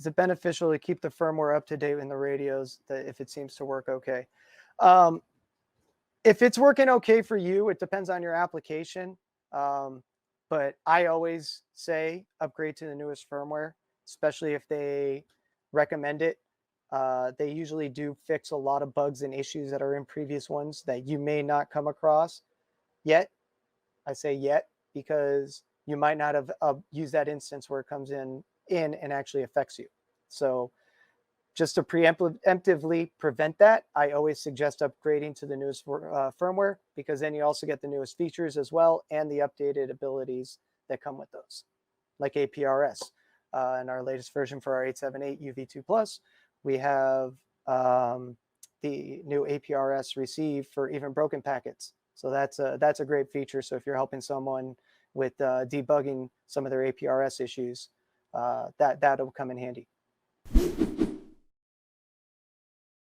is it beneficial to keep the firmware up to date in the radios if it seems to work okay? If it's working okay for you, it depends on your application. But I always say upgrade to the newest firmware, especially if they recommend it. They usually do fix a lot of bugs and issues that are in previous ones that you may not come across yet. I say yet because you might not have used that instance where it comes in and actually affects you. So just to preemptively prevent that, I always suggest upgrading to the newest firmware, because then you also get the newest features as well and the updated abilities that come with those, like APRS. In our latest version for our 878 UV2 Plus, we have the new APRS receive for even broken packets. So that's a great feature. So if you're helping someone with debugging some of their APRS issues, that'll come in handy.